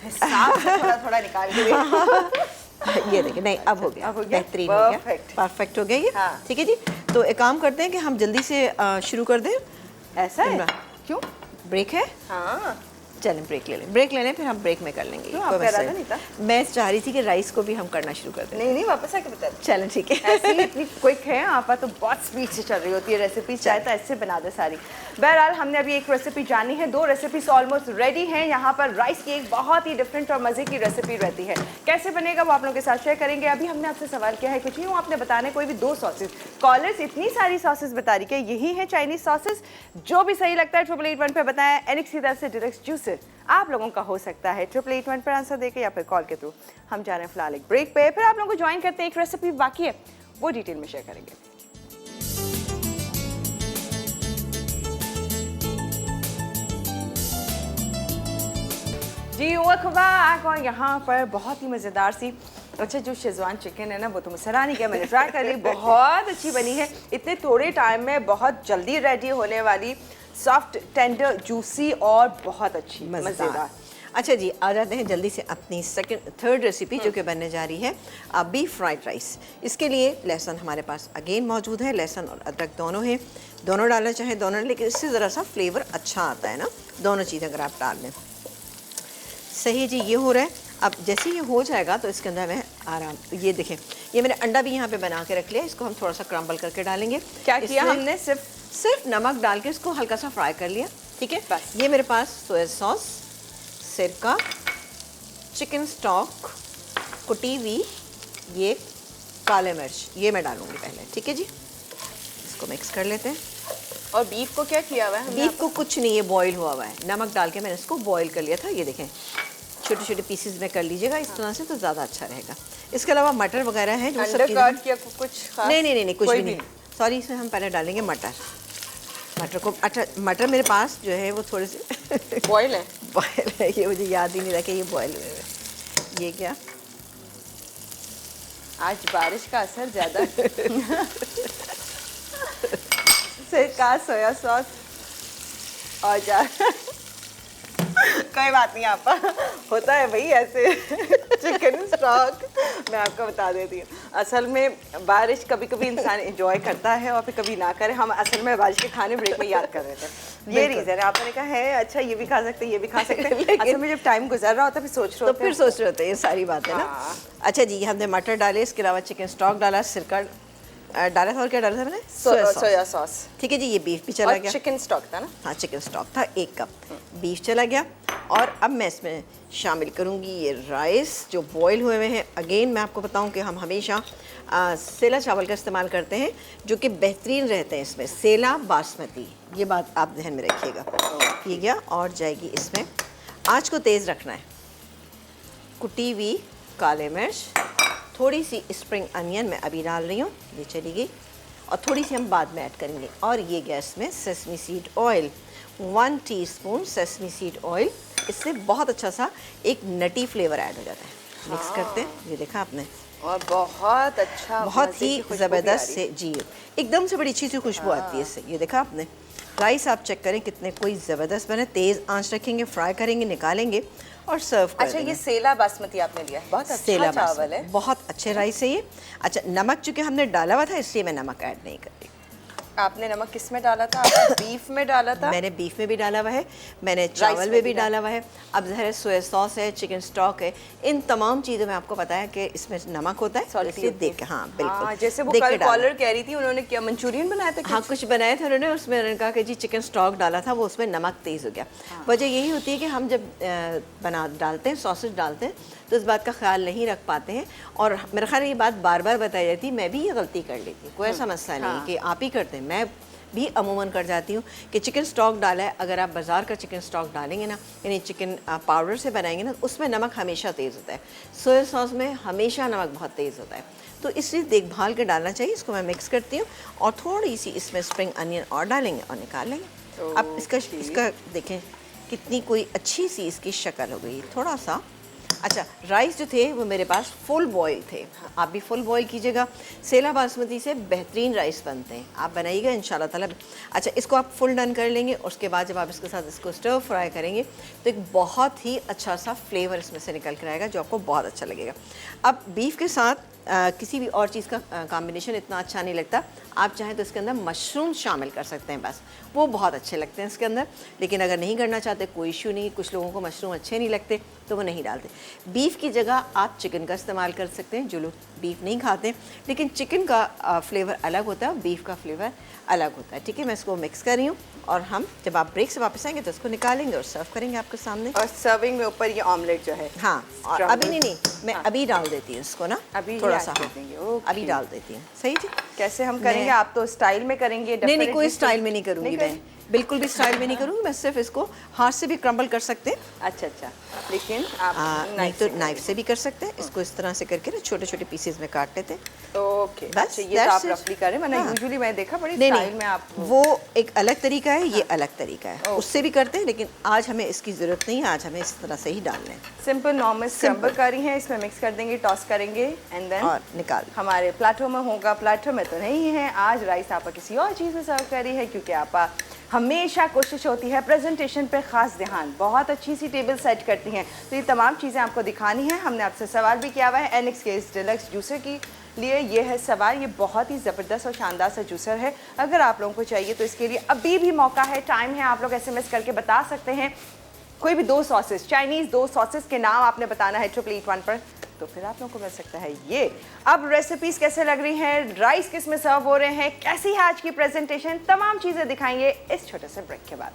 हिसाब से थोड़ा निकाल के ये देखिए, नहीं अब हो गया, बेहतरीन हो गया, परफेक्ट हो गया ये, हाँ। ठीक है जी। तो एक काम करते हैं कि हम जल्दी से शुरू कर दें। ऐसा है? क्यों? ब्रेक है? हाँ, चलें ब्रेक ले लें, ब्रेक ले लें, फिर हम ब्रेक में कर लेंगे। क्यों, आपका इरादा नहीं था? मैं चाह रही थी कि राइस को भी हम करना शुरू कर दें। नहीं, वापस आके बता। चलें ठीक है। ऐसी इतनी क्विक है, आप तो बहुत स्पीड से चल रही होती है रेसिपी, चाहे तो ऐसे बना दे सारी। बहरहाल हमने अभी एक रेसिपी जानी है, 2 रेसिपीज ऑलमोस्ट रेडी हैं। यहाँ पर राइस की एक बहुत ही डिफरेंट और मज़े की रेसिपी रहती है। कैसे बनेगा वो आप लोगों के साथ शेयर करेंगे। अभी हमने आपसे सवाल किया है कुछ नहीं, आपने बताने कोई भी 2 सॉसेस। कॉलर्स इतनी सारी सॉसेस बता रही है, यही है चाइनीज सॉसेस। जो भी सही लगता है 8881 पे बताएं। एनिक्स की तरफ से डायरेक्ट जूसर आप लोगों का हो सकता है 8881 पर आंसर देके या फिर कॉल के थ्रू। हम जा रहे हैं फिलहाल एक ब्रेक पे, फिर आप लोगों को ज्वाइन करते हैं। एक रेसिपी बाकी है, वो डिटेल में शेयर करेंगे। जी वकबाक, और यहाँ पर बहुत ही मज़ेदार सी अच्छा जो शेज़वान चिकन है ना वो तो मुझसे नहीं किया, मैंने ट्राई कर ली, बहुत अच्छी बनी है। इतने थोड़े टाइम में बहुत जल्दी रेडी होने वाली, सॉफ्ट, टेंडर, जूसी और बहुत अच्छी मज़ेदार। अच्छा जी, आ जाते हैं जल्दी से अपनी थर्ड रेसिपी जो कि बनने जा रही है बीफ फ्राइड राइस। इसके लिए लहसुन हमारे पास अगेन मौजूद है, लहसुन और अदरक दोनों है, दोनों डालना चाहे दोनों, लेकिन इससे ज़रा सा फ्लेवर अच्छा आता है ना, दोनों चीज़ें अगर आप डाल लें। सही जी, ये हो रहा है। अब जैसे ये हो जाएगा तो इसके अंदर मैं आराम, ये देखें ये मैंने अंडा भी यहाँ पे बना के रख लिया, इसको हम थोड़ा सा क्रम्बल करके डालेंगे। क्या किया हमने? सिर्फ नमक डाल के इसको हल्का सा फ्राई कर लिया, ठीक है। बस ये मेरे पास सोया सॉस, सिरका, चिकन स्टॉक, कुटी हुई ये काले मिर्च, ये मैं डालूंगी पहले, ठीक है जी। इसको मिक्स कर लेते हैं। और बीफ को क्या किया हुआ है? बीफ को कुछ नहीं, ये बॉईल हुआ हुआ है, नमक डाल के मैंने इसको बॉईल कर लिया था। ये देखें छोटे छोटे पीसेस में कर लीजिएगा इस तरह से, तो ज़्यादा अच्छा रहेगा। इसके अलावा मटर वगैरह है जो सब किया कुछ खास? नहीं कुछ भी नहीं, सॉरी। इसमें हम पहले डालेंगे मटर को। अच्छा, मटर मेरे पास जो है वो थोड़े से बॉयल है। बॉयल है, ये मुझे याद ही नहीं रहा कि ये बॉयल हुए हैं। ये क्या आज बारिश का असर ज़्यादा सिरका, सोया सॉस और जा कोई बात नहीं, आपका होता है भाई ऐसे चिकन स्टॉक। मैं आपको बता देती हूँ, असल में बारिश कभी कभी इंसान एंजॉय करता है और फिर कभी ना करे। हम असल में बारिश के खाने ब्रेक में याद कर रहे थे, ये रीज़न है। आपने कहा है अच्छा ये भी खा सकते हैं, ये भी खा सकते हैं। असल में जब टाइम गुजर रहा होता है फिर सोच रहे होते हैं ये सारी बातें ना। अच्छा जी, हमने मटर डाले, इसके अलावा चिकन स्टॉक डाला, सिरका डाला था, और क्या डाला था मैंने? सोया सॉस, ठीक है जी। ये बीफ भी चला गया, चिकन स्टॉक था ना? हाँ, चिकन स्टॉक था 1 कप, बीफ चला गया। और अब मैं इसमें शामिल करूँगी ये राइस जो बॉईल हुए हुए हैं। अगेन मैं आपको बताऊँ कि हम हमेशा सेला चावल का इस्तेमाल करते हैं जो कि बेहतरीन रहते हैं इसमें, सेला बासमती, ये बात आप ध्यान में रखिएगा। ये गया, और जाएगी इसमें, आँच को तेज़ रखना है। कुटी हुई काले मिर्च, थोड़ी सी स्प्रिंग अनियन मैं अभी डाल रही हूँ, ये चली गई, और थोड़ी सी हम बाद में ऐड करेंगे। और ये गैस में sesame seed oil, 1 teaspoon sesame seed oil, इससे बहुत अच्छा सा एक नटी फ्लेवर ऐड हो जाता है। मिक्स करते हैं, ये देखा आपने, और बहुत अच्छा, बहुत मज़े ही की खुशबू भी आ ज़बरदस्त रही से जी, एकदम से बड़ी अच्छी सी खुशबू आती है इससे। ये देखा आपने, राइस आप चेक करें कितने कोई ज़बरदस्त बने। तेज़ आंच रखेंगे, फ्राई करेंगे, निकालेंगे और सर्व कर अच्छा, देंगे। ये सेला बासमती आपने लिया है, बहुत अच्छा सेला चावल बासमती, है। बहुत अच्छे राइस है ये। अच्छा, नमक चूँकि हमने डाला हुआ था इसलिए मैं नमक ऐड नहीं कर रही। आपने नमक किस में डाला था? आपने बीफ में डाला था? मैंने बीफ में भी डाला हुआ है, मैंने चावल में भी डाला हुआ है। अब ज़ाहिर है सोया सॉस है, चिकन स्टॉक है, इन तमाम चीज़ों में आपको पता है कि इसमें नमक होता है, Salty इसलिए होती देख के, हाँ बिल्कुल, हाँ, जैसे वो देख कल के डालना। कॉलर कह रही थी, उन्होंने क्या मंचूरियन बनाया था? हाँ, कुछ बनाए थे उन्होंने, उसमें उन्होंने कहा कि जी चिकन स्टॉक डाला था, वो उसमें नमक तेज़ हो गया। वजह यही होती है कि हम जब डालते हैं, सॉसेज डालते हैं, तो इस बात का ख्याल नहीं रख पाते हैं। और मेरा ख्याल ये बात बार बार बताई जाती है, मैं भी ये गलती कर लेती हूँ, कोई ऐसा मसला नहीं कि आप ही करते हैं, मैं भी अमूमन कर जाती हूँ कि चिकन स्टॉक डाला है। अगर आप बाज़ार का चिकन स्टॉक डालेंगे ना, यानी चिकन पाउडर से बनाएंगे ना, उसमें नमक हमेशा तेज़ होता है। सोया सॉस में हमेशा नमक बहुत तेज़ होता है, तो इसलिए देखभाल के डालना चाहिए। इसको मैं मिक्स करती हूँ और थोड़ी सी इसमें स्प्रिंग अनियन और डालेंगे और निकाल लेंगे। अब इसका देखें कितनी कोई अच्छी सी इसकी शक्ल हो गई, थोड़ा सा। अच्छा, राइस जो थे वो मेरे पास फुल बॉयल थे, आप भी फुल बॉयल कीजिएगा। सेला बासमती से बेहतरीन राइस बनते हैं, आप बनाइएगा इंशाल्लाह ताला। अच्छा, इसको आप फुल डन कर लेंगे, उसके बाद जब आप इसके साथ इसको स्टर फ्राई करेंगे तो एक बहुत ही अच्छा सा फ्लेवर इसमें से निकल कर आएगा जो आपको बहुत अच्छा लगेगा। अब बीफ के साथ किसी भी और चीज़ का कॉम्बिनेशन इतना अच्छा नहीं लगता। आप चाहें तो इसके अंदर मशरूम शामिल कर सकते हैं, बस वो बहुत अच्छे लगते हैं इसके अंदर। लेकिन अगर नहीं करना चाहते कोई इशू नहीं, कुछ लोगों को मशरूम अच्छे नहीं लगते तो वो नहीं डालते। बीफ की जगह आप चिकन का इस्तेमाल कर सकते हैं, जो लोग बीफ नहीं खाते। लेकिन चिकन का फ्लेवर अलग होता है और बीफ का फ्लेवर अलग होता है। ठीक है, मैं इसको मिक्स कर रही हूँ और हम जब आप ब्रेक से वापस आएंगे तो इसको निकालेंगे और सर्व करेंगे आपके सामने। और सर्विंग में ऊपर ये ऑमलेट जो है, हाँ, और अभी नहीं, मैं अभी डाल देती हूँ इसको ना, अभी थोड़ा सा, कर देंगे। अभी डाल देती हूँ। सही जी, कैसे हम करेंगे? आप तो स्टाइल में करेंगे? नहीं नहीं, कोई स्टाइल में नहीं करूँगी मैं, बिल्कुल भी स्टाइल में नहीं करूँगी मैं, सिर्फ इसको हाथ से भी क्रम्बल कर सकते हैं। अच्छा अच्छा, लेकिन आप नहीं तो नाइफ से भी कर सकते हैं। इसको इस तरह से करके ना छोटे छोटे पीसेस में काट लेते हैं। ओके, बस, अच्छा, ये तो आप रफली करें, वरना यूजुअली मैं देखा बड़ी स्टाइल में आप। वो एक अलग तरीका है, ये अलग तरीका है, उससे भी करते हैं, लेकिन आज हमें इसकी ज़रूरत नहीं है, आज हमें इस तरह से ही डालना है। सिंपल नॉर्मल स्क्रम्बल करी है, इसमें मिक्स कर देंगे, टॉस करेंगे एंड देन और निकाल हमारे प्लेटो में होगा। प्लेटो में तो नहीं है आज, राइस आपा किसी और चीज़ में सर्व करी है, क्योंकि आपा हमेशा कोशिश होती है प्रेजेंटेशन पे ख़ास ध्यान, बहुत अच्छी सी टेबल सेट करती हैं, तो ये तमाम चीज़ें आपको दिखानी है। हमने आपसे सवाल भी किया हुआ है एनएक्स के इस डिलक्स जूसर की लिए। ये है सवाल, ये बहुत ही ज़बरदस्त और शानदार सा जूसर है। अगर आप लोगों को चाहिए तो इसके लिए अभी भी मौका है, टाइम है, आप लोग SMS करके बता सकते हैं। कोई भी 2 सॉसेस, चाइनीज़ 2 सॉसेस के नाम आपने बताना है 888 पर, तो फिर आप लोगों को मिल सकता है ये। अब रेसिपीज कैसे लग रही हैं, राइस किस में सर्व हो रहे हैं, कैसी है आज की प्रेजेंटेशन, तमाम चीज़ें दिखाएंगे इस छोटे से ब्रेक के बाद।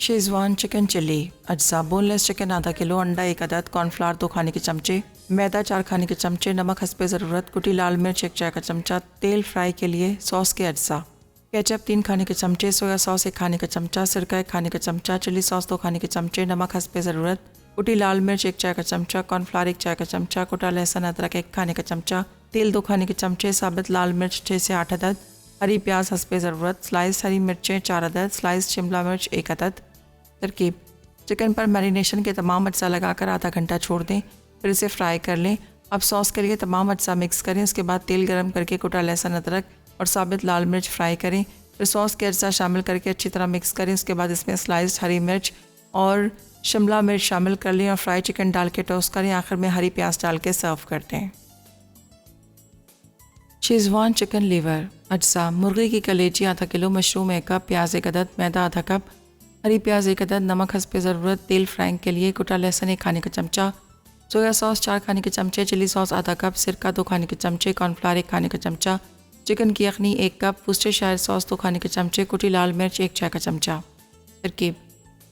Schezwan chicken chilli. अज्जा: बोनलेस चिकन आधा किलो, अंडा 1 अदद, कॉर्नफ्लावर 2 खाने के चमचे, मैदा 4 खाने के चमचे, नमक हस्बे ज़रूरत, कुटी लाल मिर्च 1 चाय का चमचा, तेल फ्राई के लिए, सॉस के अज्जा, केचप 3 खाने के चमचे, सोया सॉस 1 खाने का चमचा, सिरका 1 खाने का चमचा, चिली सॉस 2 खाने के चमचे, नमक हस्बे ज़रूरत, कुटी लाल मिर्च 1 चाय का चमचा, कॉर्नफ्लावर 1 चाय का चमचा, कुटा लहसुन अदरक 1 खाने का चमचा, तेल 2 खाने के चमचे, साबित लाल मिर्च 6 से 8 अदद, हरी प्याज हस्बे ज़रूरत, स्लाइस हरी मिर्चें 4 अदद, स्लाइस शिमला मिर्च 1 अदद। तरकीब: चिकन पर मैरिनेशन के तमाम अज्जा लगाकर आधा घंटा छोड़ दें, फिर इसे फ्राई कर लें। अब सॉस के लिए तमाम अज्जा मिक्स करें, उसके बाद तेल गरम करके कुटा लहसुन अदरक और साबित लाल मिर्च फ्राई करें, फिर सॉस के अज्जा शामिल करके अच्छी तरह मिक्स करें। उसके बाद इसमें स्लाइस्ड हरी मिर्च और शिमला मिर्च शामिल कर लें और फ्राई चिकन डाल के टोस्ट करें। आखिर में हरी प्याज डाल के सर्व करते हैं। Schezwan chicken liver. अज्जा: मुर्गी की कलेजी आधा किलो, मशरूम 1 कप, प्याज 1 अदद, मैदा आधा कप, हरी प्याज 1 अदद, नमक हस्बे ज़रूरत, तेल फ्राइंग के लिए, कुटा लहसुन 1 खाने का चमचा, सोया सॉस 4 खाने के चमचे, चिली सॉस आधा कप, सिरका 2 खाने के चमचे, कॉर्नफ्लावर 1 खाने का चमचा, चिकन की यखनी 1 कप, वुस्टेरशायर सॉस 2 खाने के चमचे, कुटी लाल मिर्च 1 चाय का चमचा। तरकीब: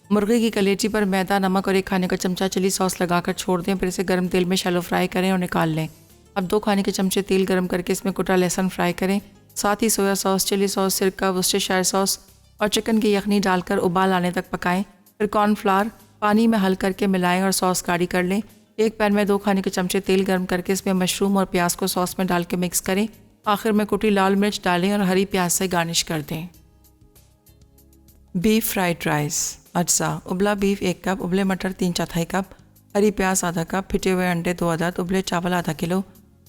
मुर्गी की कलेजी पर मैदा, नमक और 1 खाने का चमचा चिली सॉस लगाकर छोड़ दें, फिर इसे गर्म तेल में शैलो फ्राई करें और निकाल लें। अब 2 खाने के चमचे तेल गर्म करके इसमें कुटा लहसुन फ्राई करें, साथ ही सोया सॉस, चिली सॉस, सिरका, वुस्टेरशायर सॉस और चिकन की यखनी डालकर उबाल आने तक पकाएं। फिर कॉर्नफ्लावर पानी में हल करके मिलाएं और सॉस गाढ़ी कर लें। एक पैन में 2 खाने के चमचे तेल गर्म करके इसमें मशरूम और प्याज को सॉस में डाल के मिक्स करें। आखिर में कुटी लाल मिर्च डालें और हरी प्याज से गार्निश कर दें। Beef fried rice. अज्जा: उबला बीफ 1 कप, उबले मटर 3/4 कप, हरी प्याज आधा कप, फिटे हुए अंडे 2 अदद, उबले चावल आधा किलो,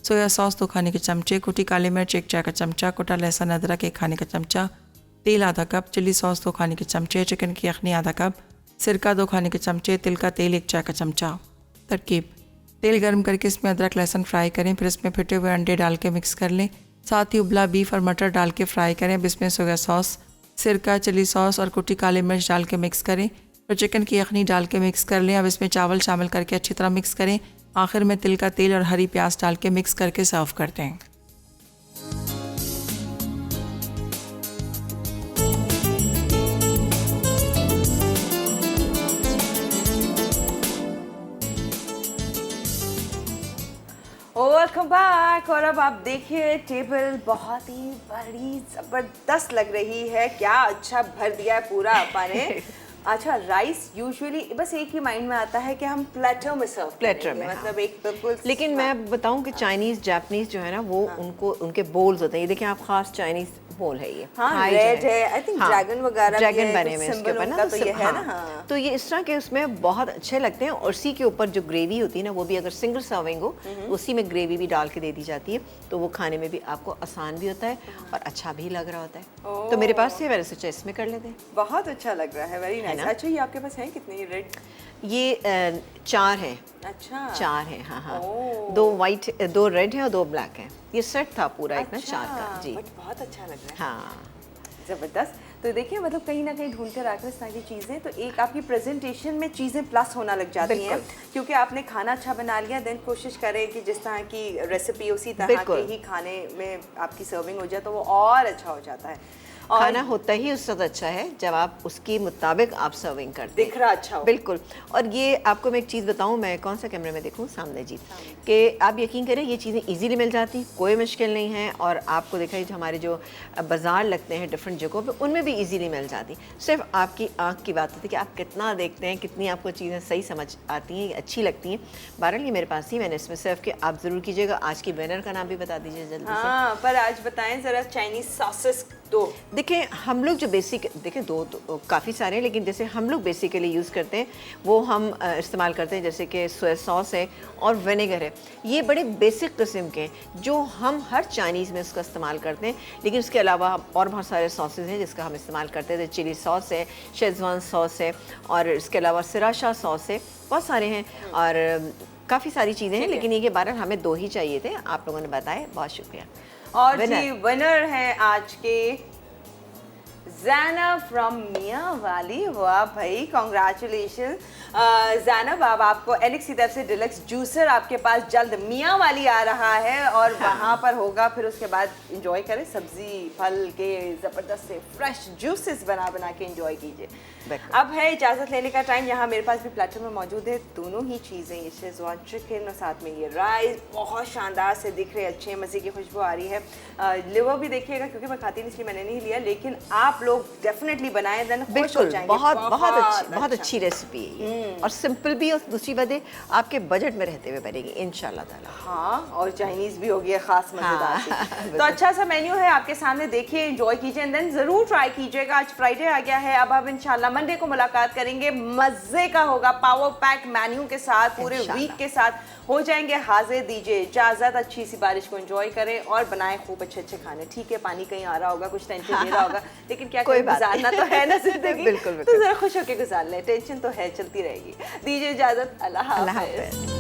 सोया सॉस 2 खाने के चमचे, कुटी काली मिर्च 1 चाय का चमचा, कुटा लहसुन अदरक 1 खाने का चमचा, तेल आधा कप, चिली सॉस 2 खाने के चमचे, चिकन की यखनी आधा कप, सिरका 2 खाने के चमचे, तिल का तेल 1 चाय का चमचा। तरकीब: तेल गर्म करके इसमें अदरक लहसुन फ्राई करें, फिर इसमें फिटे हुए अंडे डाल के मिक्स कर लें। साथ ही उबला बीफ और मटर डाल के फ्राई करें। अब इसमें सोया सॉस, सिरका, चिली सॉस और कुटी काली मिर्च डाल के मिक्स करें। फिर चिकन की यखनी डाल के मिक्स कर लें। अब इसमें चावल शामिल करके अच्छी तरह मिक्स करें। आखिर में तिल का तेल और हरी प्याज डाल के मिक्स करके सर्व कर दें। Welcome back. और अब आप देखिए टेबल बहुत ही बड़ी ज़बरदस्त लग रही है। क्या अच्छा भर दिया है पूरा अपा ने। अच्छा, राइस यूजुअली बस एक ही माइंड में आता है कि हम प्लेटर में सर्व प्लेटर में, मतलब एक बिल्कुल। लेकिन मैं बताऊं कि चाइनीज़ जापानीज़ जो है ना वो उनको उनके बोल्स होते हैं। ये देखिए आप, खास चाइनीज़ बोल है ये। हाँ, रेड है, आई थिंक ड्रैगन वगैरह ड्रैगन बने हुए इसके ऊपर ना, तो ये है ना। हाँ। तो ये इस तरह के उसमें बहुत अच्छे लगते हैं। और इसी के ऊपर जो ग्रेवी होती है ना, वो भी अगर सिंगल सर्विंग हो उसी में ग्रेवी भी डाल के दे दी जाती है, तो वो खाने में भी आपको आसान भी होता है और अच्छा भी लग रहा होता है। तो मेरे पास से मैंने सोचा इसमें कर लेते हैं। बहुत अच्छा लग रहा है, वेरी नाइस। अच्छा, ये आपके पास है कितने रेड? ये 4 हैं। अच्छा, 4 हैं। हाँ, 2 वाइट, 2 रेड है और 2 ब्लैक है। ये सेट था पूरा एक ना 4 का जी। बट बहुत अच्छा लग रहा है। हाँ, ज़बरदस्त। तो देखिए मतलब कहीं ना कहीं ढूंढ कर आकर इस तरह की चीज़ें, तो एक आपकी प्रेजेंटेशन में चीज़ें प्लस होना लग जाती हैं, क्योंकि आपने खाना अच्छा बना लिया, देन कोशिश करें कि जिस तरह की रेसिपी उसी तरह के ही खाने में आपकी सर्विंग हो जाए तो वो और अच्छा हो जाता है। खाना होता ही उस वक्त अच्छा है जब आप उसके मुताबिक आप सर्विंग करते हैं, दिख रहा अच्छा हो। बिल्कुल। और ये आपको मैं एक चीज़ बताऊं, मैं कौन सा कैमरे में देखूं, सामने जी, कि आप यकीन करें ये चीज़ें इजीली मिल जाती, कोई मुश्किल नहीं है। और आपको देखा जो हमारे जो बाज़ार लगते हैं डिफरेंट जगहों पे, उनमें भी इजीली मिल जाती। सिर्फ आपकी आँख की बात होती है कि आप कितना देखते हैं, कितनी आपको चीज़ें सही समझ आती हैं, अच्छी लगती हैं। बहरहाल ये मेरे पास ही, मैंने इसमें सर्व किया। आप ज़रूर कीजिएगा। आज की विनर का नाम भी बता दीजिए जल्दी से। हाँ, पर आज बताएं ज़रा चाइनीज़ सॉसेस। तो देखिए हम लोग जो बेसिक, देखिए दो तो काफ़ी सारे हैं, लेकिन जैसे हम लोग बेसिकली यूज़ करते हैं वो हम इस्तेमाल करते हैं, जैसे कि सोया सॉस है और विनेगर है। ये बड़े बेसिक किस्म के जो हम हर चाइनीज़ में उसका इस्तेमाल करते हैं। लेकिन उसके अलावा और बहुत सारे सॉसेज हैं जिसका हम इस्तेमाल करते हैं। चिली सॉस है, शेज़वान सॉस है, और इसके अलावा सिराशा सॉस है, बहुत सारे हैं और काफ़ी सारी चीज़ें हैं। लेकिन ये 12 हमें 2 ही चाहिए थे, आप लोगों ने बताए, बहुत शुक्रिया। और जी विनर है आज के ज़ैनब फ्रॉम मियाँ वाली। वाह भाई, कॉन्ग्रेचुलेशन ज़ैनब। अब आपको एलेक्स की तरफ से डिलक्स जूसर आपके पास जल्द मियाँ वाली आ रहा है और वहाँ पर होगा। फिर उसके बाद इंजॉय करें, सब्जी फल के ज़बरदस्त से फ्रेश जूसेस बना के इंजॉय कीजिए। अब है इजाज़त लेने का टाइम। यहाँ मेरे पास भी प्लेटर में मौजूद है दोनों ही चीज़ें, ये शेज़वान चिकन और साथ में ये राइस, बहुत शानदार से दिख रहे, अच्छे मज़े की खुशबू आ रही है। लिवर भी देखिएगा, क्योंकि मैं खाती नहीं इसलिए मैंने नहीं लिया, लेकिन आप लोग डेफिनेटली बनाएं, देन खुश हो जाएंगे। बहुत अच्छी रेसिपी है ये, और सिंपल भी, और दूसरी बात है आपके बजट में रहते हुए बनेगी इंशाल्लाह ताला। हाँ, और चाइनीज़ भी होगी खास मज़ेदार सी। तो अच्छा सा मेन्यू है आपके सामने, देखिए एंजॉय कीजिए, एंड देन ज़रूर ट्राई कीजिएगा। आज फ्राइडे आ गया है, अब इंशाल्लाह मंडे को मुलाकात करेंगे, मज़े का होगा, पावर पैक मेन्यू के साथ, पूरे वीक के साथ हो जाएंगे हाजिर। दीजिए इजाज़त, अच्छी सी बारिश को एंजॉय करें और बनाएं खूब अच्छे खाने। ठीक है, पानी कहीं आ रहा होगा, कुछ टेंशन ले रहा होगा, लेकिन क्या कोई गुजारना तो है ना जिंदगी। बिल्कुल, तो जरा खुश होकर गुजार लें, टेंशन तो है, चलती रहेगी। दीजिए इजाज़त, अल्लाह हाफ़िज़।